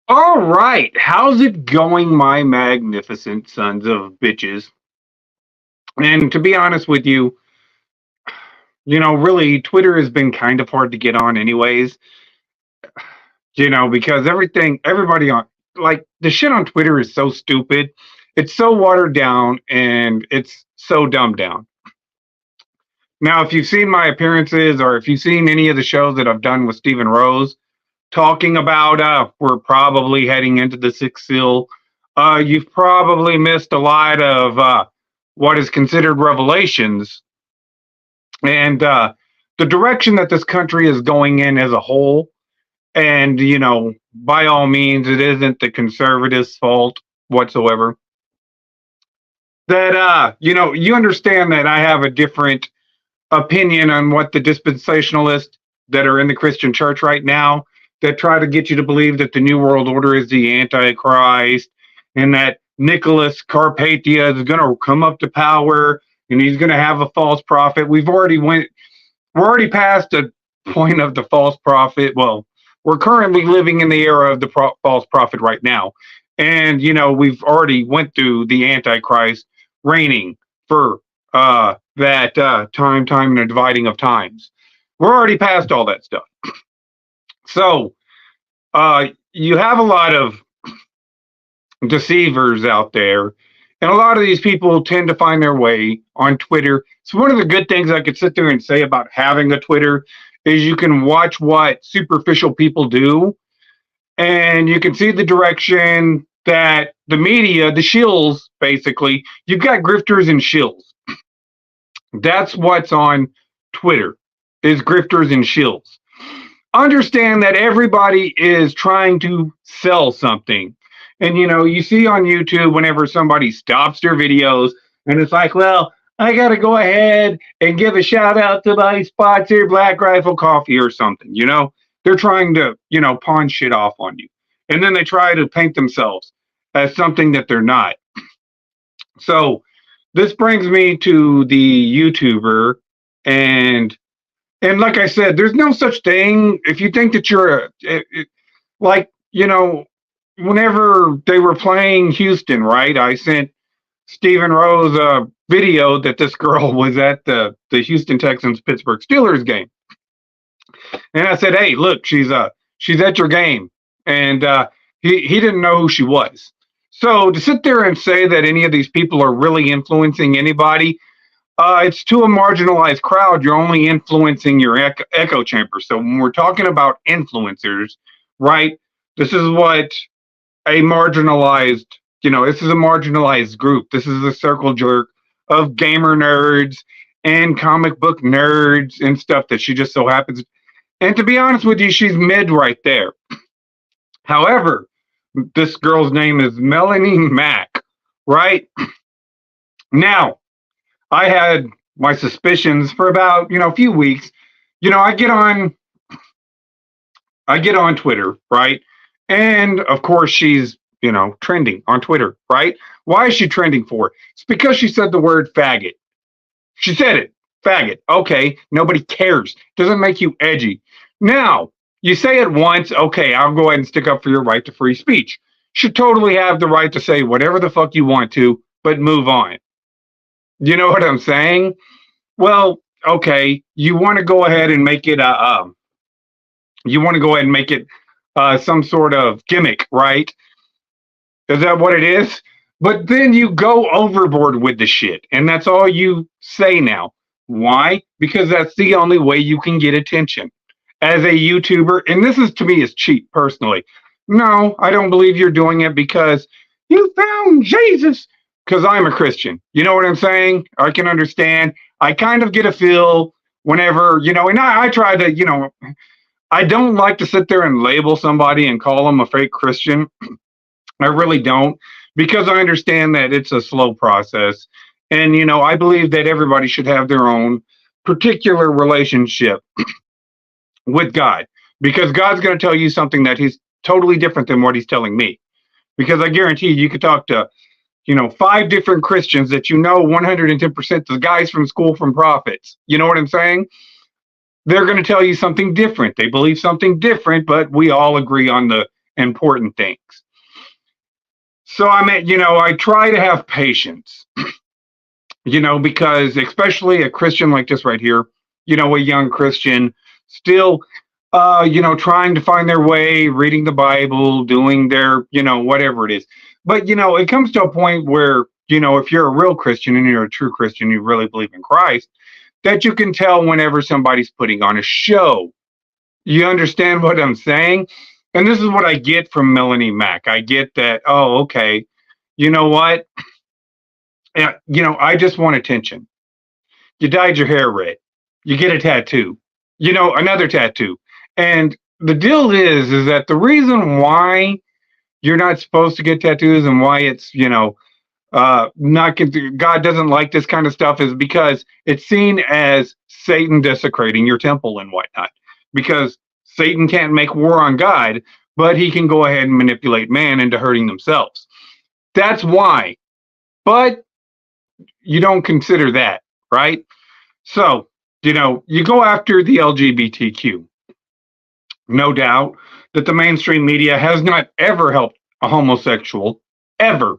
All right, how's it going, my magnificent sons of bitches? And to be honest with you, really, Twitter has been kind of hard to get on, anyways. Because everybody on, like, the shit on Twitter is so stupid. It's so watered down and it's so dumbed down. Now, if you've seen my appearances or if you've seen any of the shows that I've done with Stephen Rose talking about we're probably heading into the sixth seal, you've probably missed a lot of what is considered revelations and the direction that this country is going in as a whole. And, by all means, it isn't the conservatives' fault whatsoever. That, you understand that I have a different opinion on what the dispensationalists that are in the Christian church right now that try to get you to believe that the New World Order is the Antichrist and that Nicholas Carpathia is going to come up to power and he's going to have a false prophet. We're already past the point of the false prophet. Well, we're currently living in the era of the false prophet right now. And, we've already went through the Antichrist reigning for that time, and the dividing of times. We're already past all that stuff. So you have a lot of deceivers out there, and a lot of these people tend to find their way on Twitter. So one of the good things I could sit there and say about having a Twitter is you can watch what superficial people do, and you can see the direction that the media, the shills, basically, you've got grifters and shills. That's what's on Twitter, is grifters and shills. Understand that everybody is trying to sell something. And, you see on YouTube whenever somebody stops their videos and it's like, well, I got to go ahead and give a shout out to my sponsor, Black Rifle Coffee or something. They're trying to, pawn shit off on you. And then they try to paint themselves as something that they're not. So this brings me to the YouTuber, and like I said, there's no such thing. If you think that you're like, whenever they were playing Houston, right? I sent Stephen Rose a video that this girl was at the Houston Texans Pittsburgh Steelers game, and I said, "Hey, look, she's at your game," and he didn't know who she was. So to sit there and say that any of these people are really influencing anybody, it's to a marginalized crowd. You're only influencing your echo chamber. So when we're talking about influencers, right, this is what a marginalized, this is a marginalized group. This is a circle jerk of gamer nerds and comic book nerds and stuff that she just so happens. And to be honest with you, she's mid right there. However, this girl's name is Melonie Mack, right? Now, I had my suspicions for about, a few weeks. I get on Twitter, right? And of course she's, trending on Twitter, right? Why is she trending for? It's because she said the word faggot. She said it, faggot. Okay, nobody cares. Doesn't make you edgy. Now, you say it once, okay, I'll go ahead and stick up for your right to free speech. Should totally have the right to say whatever the fuck you want to, but move on. You know what I'm saying? Well, okay, you want to go ahead and make it some sort of gimmick, right? Is that what it is? But then you go overboard with the shit, and that's all you say now. Why? Because that's the only way you can get attention as a YouTuber. And this is, to me, is cheap personally. No, I don't believe you're doing it because you found Jesus. Because I'm a Christian. You know what I'm saying? I can understand. I kind of get a feel whenever, and I try to, I don't like to sit there and label somebody and call them a fake Christian. I really don't, because I understand that it's a slow process. And, I believe that everybody should have their own particular relationship with God, because God's going to tell you something that he's totally different than what he's telling me. Because I guarantee you could talk to 5 different Christians that 110% the guys from School from Prophets. You know what I'm saying? They're going to tell you something different. They believe something different, but we all agree on the important things. So I try to have patience, because especially a Christian like this right here, a young Christian, still, trying to find their way, reading the Bible, doing their, whatever it is. But, it comes to a point where, if you're a real Christian and you're a true Christian, you really believe in Christ, that you can tell whenever somebody's putting on a show. You understand what I'm saying? And this is what I get from Melonie Mac. I get that, oh, okay, you know what? Yeah, I just want attention. You dyed your hair red. You get a tattoo. Another tattoo. And the deal is that the reason why you're not supposed to get tattoos and why it's, not God doesn't like this kind of stuff is because it's seen as Satan desecrating your temple and whatnot. Because Satan can't make war on God, but he can go ahead and manipulate man into hurting themselves. That's why. But you don't consider that, right? So, you go after the LGBTQ. No doubt that the mainstream media has not ever helped a homosexual, ever.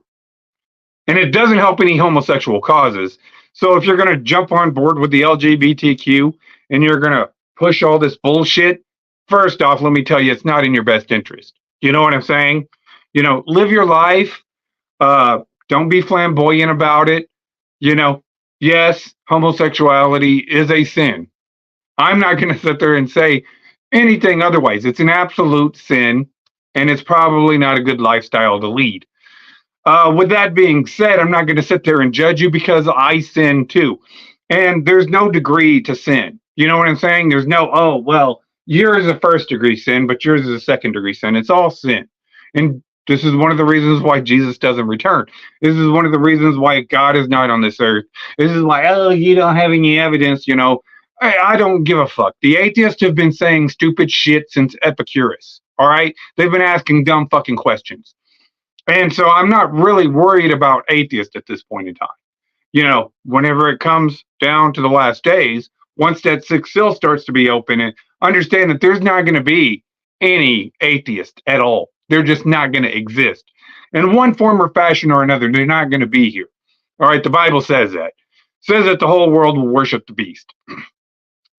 And it doesn't help any homosexual causes. So if you're going to jump on board with the LGBTQ and you're going to push all this bullshit, first off, let me tell you, it's not in your best interest. You know what I'm saying? Live your life. Don't be flamboyant about it. Yes, homosexuality is a sin. I'm not going to sit there and say anything otherwise. It's an absolute sin, and it's probably not a good lifestyle to lead. With that being said, I'm not going to sit there and judge you because I sin too. And there's no degree to sin. You know what I'm saying? There's no, oh, well, yours is a first degree sin, but yours is a second degree sin. It's all sin. And this is one of the reasons why Jesus doesn't return. This is one of the reasons why God is not on this earth. This is like, oh, you don't have any evidence, I don't give a fuck. The atheists have been saying stupid shit since Epicurus. All right? They've been asking dumb fucking questions. And so I'm not really worried about atheists at this point in time. Whenever it comes down to the last days, once that sixth seal starts to be open, and understand that there's not going to be any atheist at all. They're just not going to exist. In one form or fashion or another, they're not going to be here. All right, the Bible says that. It says that the whole world will worship the beast.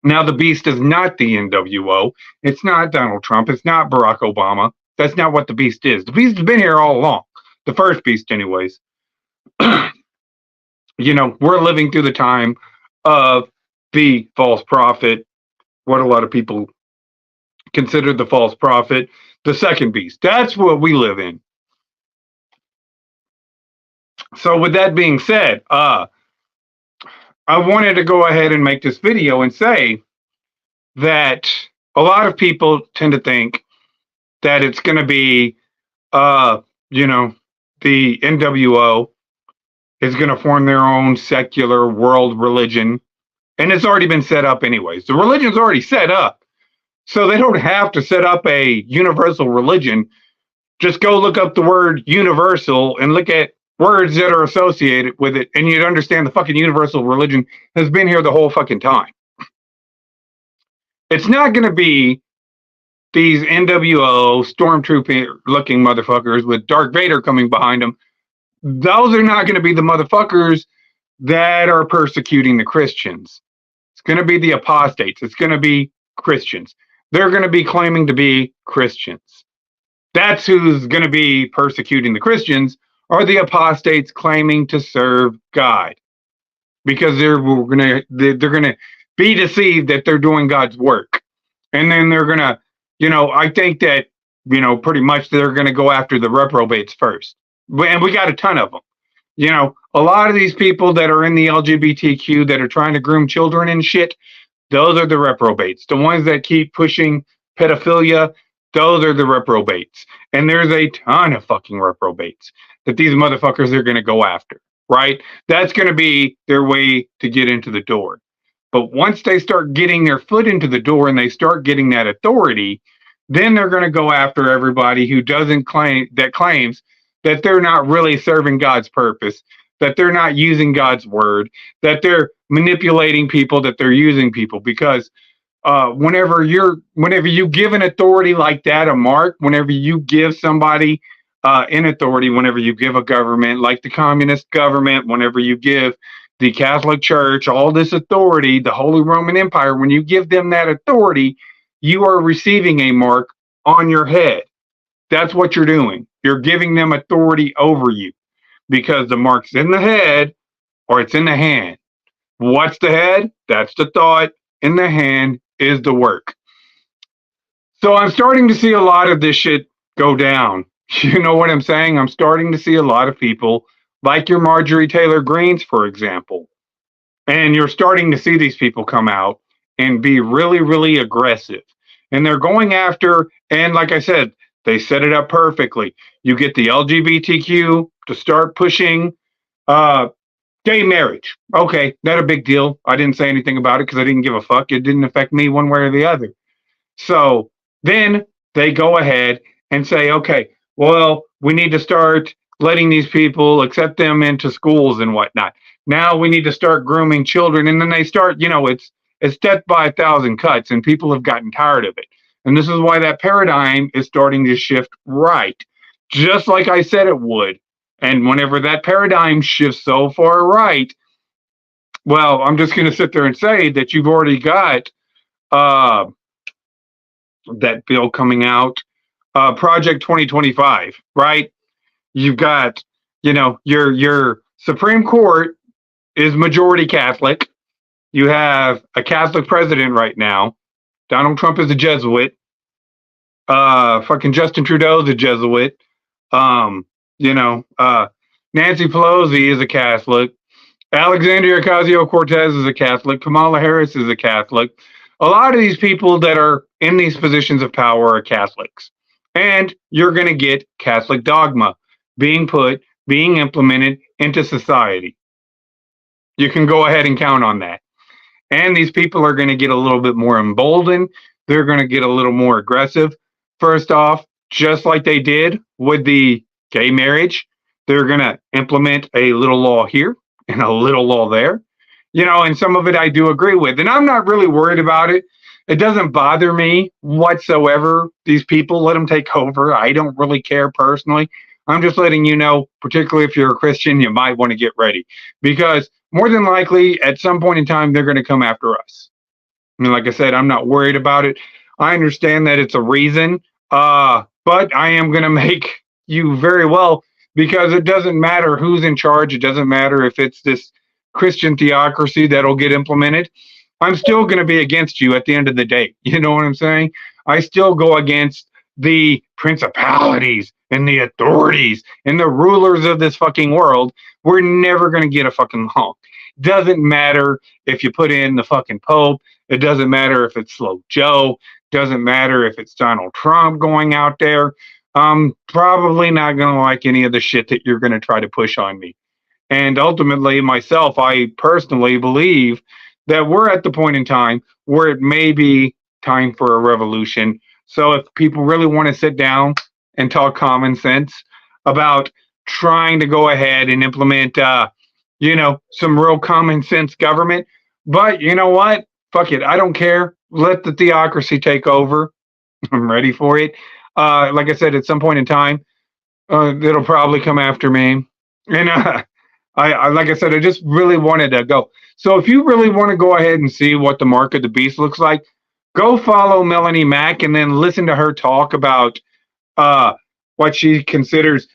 Now, the beast is not the NWO. It's not Donald Trump. It's not Barack Obama. That's not what the beast is. The beast has been here all along. The first beast, anyways. We're living through the time of the false prophet, what a lot of people consider the false prophet, the second beast. That's what we live in. So with that being said, I wanted to go ahead and make this video and say that a lot of people tend to think that it's going to be, the NWO is going to form their own secular world religion. And it's already been set up anyways. The religion's already set up. So they don't have to set up a universal religion. Just go look up the word universal and look at words that are associated with it. And you'd understand the fucking universal religion has been here the whole fucking time. It's not going to be these NWO stormtrooper looking motherfuckers with Darth Vader coming behind them. Those are not going to be the motherfuckers that are persecuting the Christians. It's going to be the apostates. It's going to be Christians. They're going to be claiming to be Christians. That's who's going to be persecuting the Christians, are the apostates claiming to serve God, because they're going to be deceived that they're doing God's work, and then they're going to, I think that pretty much they're going to go after the reprobates first, and we got a ton of them. A lot of these people that are in the LGBTQ that are trying to groom children and shit, those are the reprobates. The ones that keep pushing pedophilia, those are the reprobates. And there's a ton of fucking reprobates that these motherfuckers are going to go after, right? That's going to be their way to get into the door. But once they start getting their foot into the door and they start getting that authority, then they're going to go after everybody who claims that they're not really serving God's purpose, that they're not using God's word, that they're manipulating people, that they're using people. Because Whenever you give an authority like that a mark, whenever you give somebody in authority, whenever you give a government like the communist government, whenever you give the Catholic Church all this authority, the Holy Roman Empire, when you give them that authority, you are receiving a mark on your head. That's what you're doing. You're giving them authority over you because the mark's in the head or it's in the hand. What's the head? That's the thought. In the hand is the work. So I'm starting to see a lot of this shit go down. You know what I'm saying? I'm starting to see a lot of people, like your Marjorie Taylor Greens, for example. And you're starting to see these people come out and be really, really aggressive. And they're going after, and like I said, they set it up perfectly. You get the LGBTQ to start pushing uh, gay marriage. Okay, not a big deal. I didn't say anything about it because I didn't give a fuck. It didn't affect me one way or the other. So then they go ahead and say, okay, well, we need to start letting these people accept them into schools and whatnot. Now we need to start grooming children. And then they start, it's death by a thousand cuts, and people have gotten tired of it. And this is why that paradigm is starting to shift right, just like I said it would. And whenever that paradigm shifts so far right, well, I'm just going to sit there and say that you've already got uh, that bill coming out, Project 2025, right? You've got, your Supreme Court is majority Catholic. You have a Catholic president right now. Donald Trump is a Jesuit. Fucking Justin Trudeau is a Jesuit. Um, Nancy Pelosi is a Catholic. Alexandria Ocasio-Cortez is a Catholic. Kamala Harris is a Catholic. A lot of these people that are in these positions of power are Catholics. And you're going to get Catholic dogma being implemented into society. You can go ahead and count on that. And these people are going to get a little bit more emboldened. They're going to get a little more aggressive. First off, just like they did with the gay marriage, they're going to implement a little law here and a little law there. And some of it I do agree with. And I'm not really worried about it. It doesn't bother me whatsoever. These people, let them take over. I don't really care personally. I'm just letting you know, particularly if you're a Christian, you might want to get ready. Because more than likely, at some point in time, they're going to come after us. I mean, like I said, I'm not worried about it. I understand that it's a reason, but I am going to make you very well, because it doesn't matter who's in charge. It doesn't matter if it's this Christian theocracy that'll get implemented. I'm still going to be against you at the end of the day. You know what I'm saying? I still go against the principalities and the authorities and the rulers of this fucking world. We're never going to get a fucking honk. Doesn't matter if you put in the fucking Pope. It doesn't matter if it's Slow Joe. Doesn't matter if it's Donald Trump going out there. I'm probably not going to like any of the shit that you're going to try to push on me. And ultimately, myself, I personally believe that we're at the point in time where it may be time for a revolution. So if people really want to sit down and talk common sense about trying to go ahead and implement, some real common sense government. But you know what? Fuck it. I don't care. Let the theocracy take over. I'm ready for it. Like I said, at some point in time, it'll probably come after me. And I like I said, I just really wanted to go. So if you really want to go ahead and see what the mark of the beast looks like, go follow Melonie Mack and then listen to her talk about what she considers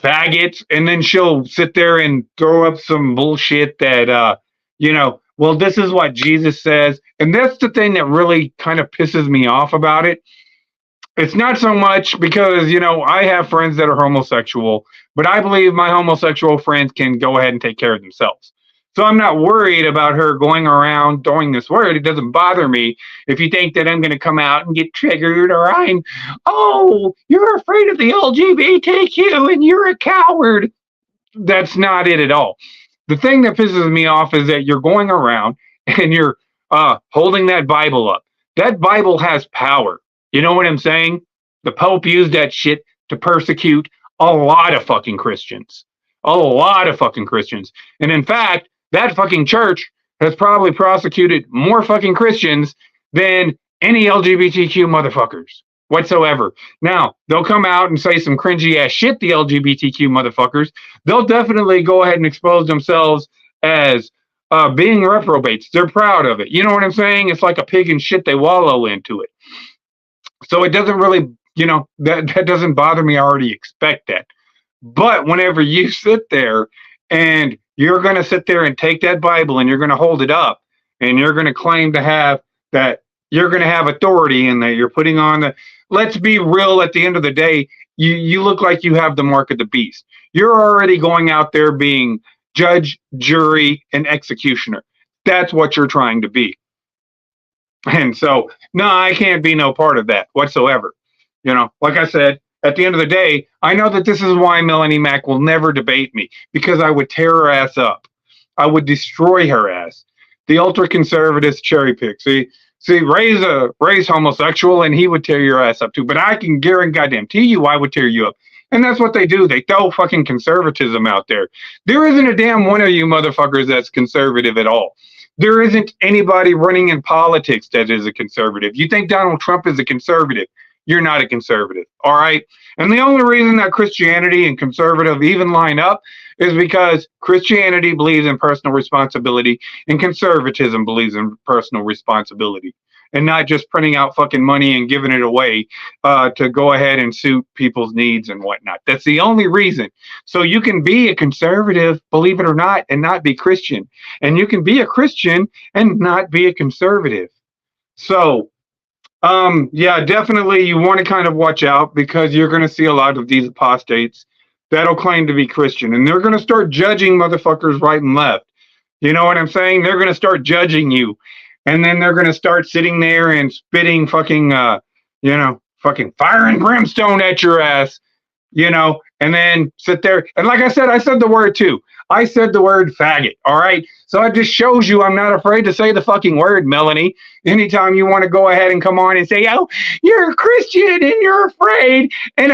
faggots, and then she'll sit there and throw up some bullshit that well, this is what Jesus says. And that's the thing that really kind of pisses me off about it. It's not so much because, I have friends that are homosexual, but I believe my homosexual friends can go ahead and take care of themselves. So I'm not worried about her going around throwing this word. It doesn't bother me if you think that I'm going to come out and get triggered, or you're afraid of the LGBTQ and you're a coward. That's not it at all. The thing that pisses me off is that you're going around and you're holding that Bible up. That Bible has power. You know what I'm saying? The Pope used that shit to persecute a lot of fucking Christians. A lot of fucking Christians. And in fact, that fucking church has probably prosecuted more fucking Christians than any LGBTQ motherfuckers whatsoever. Now, they'll come out and say some cringy ass shit, the LGBTQ motherfuckers. They'll definitely go ahead and expose themselves as being reprobates. They're proud of it. You know what I'm saying? It's like a pig in shit. They wallow into it. So it doesn't really, that doesn't bother me. I already expect that. But whenever you sit there and you're going to sit there and take that Bible and you're going to hold it up and you're going to claim to have that, you're going to have authority and that you're putting on the, let's be real, at the end of the day, you look like you have the mark of the beast. You're already going out there being judge, jury, and executioner. That's what you're trying to be. And so, no, I can't be no part of that whatsoever. Like I said, at the end of the day, I know that this is why Melonie Mac will never debate me, because I would tear her ass up. I would destroy her ass. The ultra conservatives cherry pick. See, Ray's homosexual and he would tear your ass up too. But I can guarantee you I would tear you up. And that's what they do. They throw fucking conservatism out there. There isn't a damn one of you motherfuckers that's conservative at all. There isn't anybody running in politics that is a conservative. You think Donald Trump is a conservative? You're not a conservative, all right? And the only reason that Christianity and conservative even line up is because Christianity believes in personal responsibility and conservatism believes in personal responsibility, and not just printing out fucking money and giving it away to go ahead and suit people's needs and whatnot. That's the only reason. So you can be a conservative, believe it or not, and not be Christian. And you can be a Christian and not be a conservative. So, yeah, definitely you want to kind of watch out, because you're going to see a lot of these apostates that'll claim to be Christian. And they're going to start judging motherfuckers right and left. You know what I'm saying? They're going to start judging you. And then they're going to start sitting there and spitting fucking, fucking fire and brimstone at your ass, and then sit there. And like I said the word too. I said the word faggot. All right. So it just shows you I'm not afraid to say the fucking word, Melonie. Anytime you want to go ahead and come on and say, oh, you're a Christian and you're afraid. And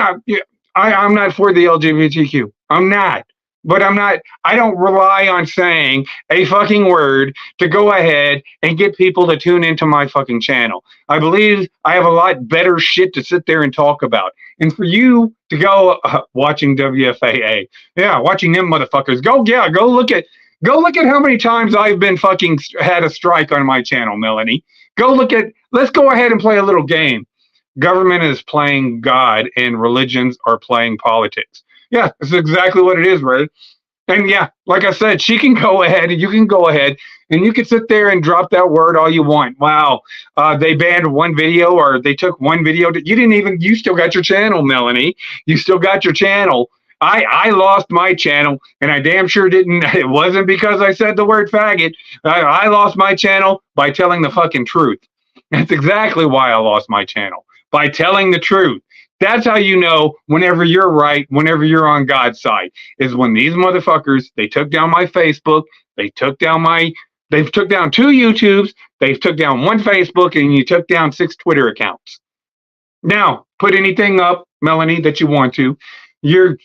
I'm not for the LGBTQ. I'm not. But I don't rely on saying a fucking word to go ahead and get people to tune into my fucking channel. I believe I have a lot better shit to sit there and talk about. And for you to go watching WFAA, yeah, watching them motherfuckers, go look at how many times I've been fucking had a strike on my channel, Melonie. Let's go ahead and play a little game. Government is playing God and religions are playing politics. Yeah, that's exactly what it is, right? And yeah, like I said, she can go ahead and you can go ahead and you can sit there and drop that word all you want. Wow, they banned one video or they took one video. You still got your channel, Melonie. You still got your channel. I lost my channel and I damn sure didn't. It wasn't because I said the word faggot. I lost my channel by telling the fucking truth. That's exactly why I lost my channel, by telling the truth. That's how you know whenever you're right, whenever you're on God's side, is when these motherfuckers, they took down my Facebook, they've took down 2 YouTubes, they've took down 1 Facebook, and you took down 6 Twitter accounts. Now, put anything up, Melonie, that you want to. You're,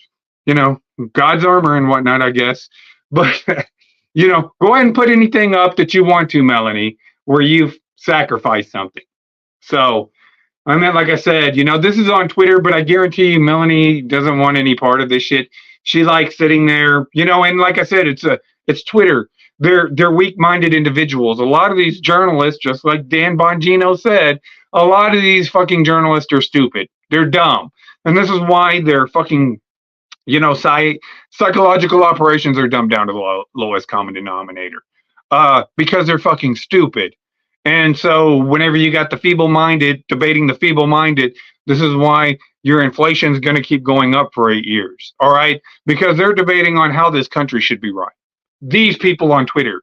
God's armor and whatnot, I guess. But, go ahead and put anything up that you want to, Melonie, where you've sacrificed something. So, I mean, like I said, this is on Twitter, but I guarantee you Melonie doesn't want any part of this shit. She likes sitting there, and like I said, it's Twitter. They're weak-minded individuals. A lot of these journalists, just like Dan Bongino said, a lot of these fucking journalists are stupid. They're dumb. And this is why they're fucking, psychological operations are dumbed down to the lowest common denominator. Because they're fucking stupid. And so whenever you got the feeble-minded debating the feeble-minded, this is why your inflation is going to keep going up for 8 years. All right? Because they're debating on how this country should be run. These people on Twitter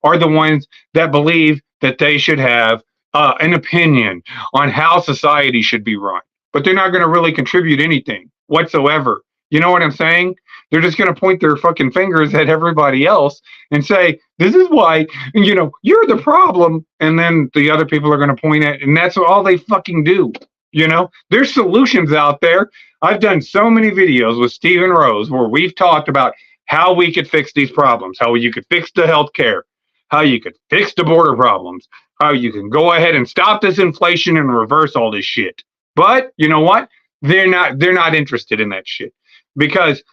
are the ones that believe that they should have an opinion on how society should be run. But they're not going to really contribute anything whatsoever. You know what I'm saying? They're just going to point their fucking fingers at everybody else and say, this is why, you're the problem. And then the other people are going to point at, and that's all they fucking do. There's solutions out there. I've done so many videos with Stephen Rose where we've talked about how we could fix these problems, how you could fix the healthcare, how you could fix the border problems, how you can go ahead and stop this inflation and reverse all this shit. But you know what? They're not interested in that shit because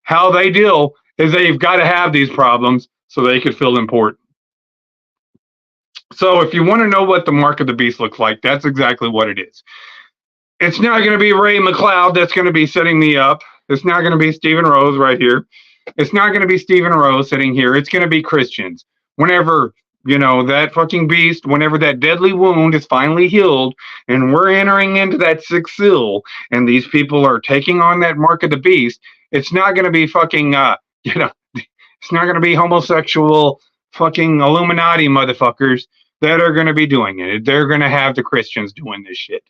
how they deal is they've got to have these problems so they could feel important. So if you want to know what the mark of the beast looks like, that's exactly what it is. It's not going to be Ray McLeod that's going to be setting me up. It's not going to be Stephen Rose right here. It's not going to be Stephen Rose sitting here. It's going to be Christians. Whenever, that fucking beast, whenever that deadly wound is finally healed and we're entering into that sixth seal and these people are taking on that mark of the beast, it's not going to be fucking, it's not going to be homosexual fucking Illuminati motherfuckers that are going to be doing it. They're going to have the Christians doing this shit.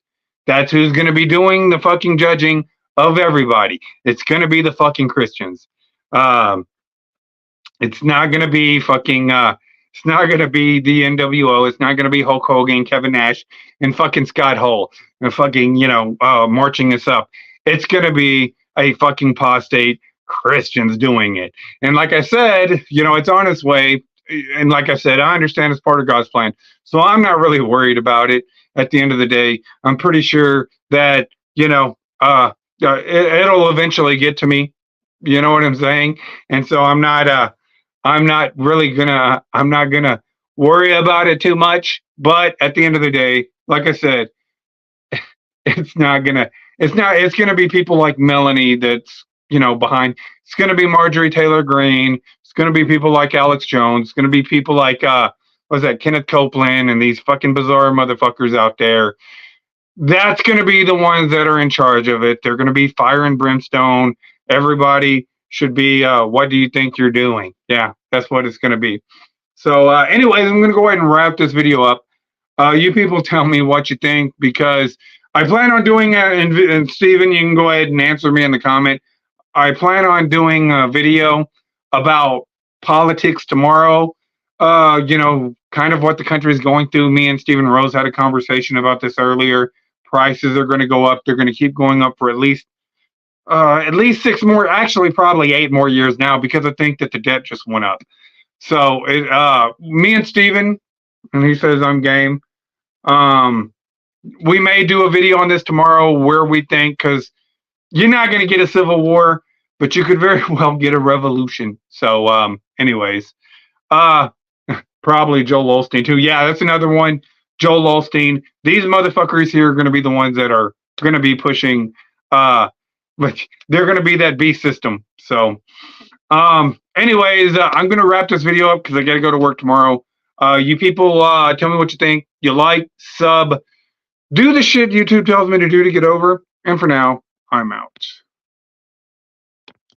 That's who's going to be doing the fucking judging of everybody. It's going to be the fucking Christians. It's not going to be fucking, it's not going to be the NWO. It's not going to be Hulk Hogan, Kevin Nash, and fucking Scott Hall and fucking, marching us up. It's going to be a fucking apostate Christians doing it. And like I said, it's on its way. And like I said, I understand it's part of God's plan. So I'm not really worried about it at the end of the day. I'm pretty sure that, it'll eventually get to me. You know what I'm saying? And so I'm not gonna worry about it too much. But at the end of the day, like I said, it's gonna be people like Melonie that's, behind. It's gonna be Marjorie Taylor Greene. It's gonna be people like Alex Jones. It's gonna be people like Kenneth Copeland and these fucking bizarre motherfuckers out there. That's gonna be the ones that are in charge of it. They're gonna be fire and brimstone. Everybody should be, what do you think you're doing? Yeah, that's what it's gonna be. So anyways, I'm gonna go ahead and wrap this video up. You people tell me what you think, because I plan on doing and Steven, you can go ahead and answer me in the comment. I plan on doing a video about politics tomorrow. Kind of what the country is going through. Me and Stephen Rose had a conversation about this earlier. Prices are going to go up. They're going to keep going up for at least 6 more, actually probably 8 more years now, because I think that the debt just went up. So me and Stephen, and he says I'm game. We may do a video on this tomorrow where we think, because you're not going to get a civil war, but you could very well get a revolution. So anyways, probably Joel Osteen too. Yeah, that's another one. Joel Osteen. These motherfuckers here are going to be the ones that are going to be pushing, but they're going to be that beast system. So anyways, I'm going to wrap this video up because I got to go to work tomorrow. You people, tell me what you think. You like, sub, do the shit YouTube tells me to do to get over. And for now, I'm out.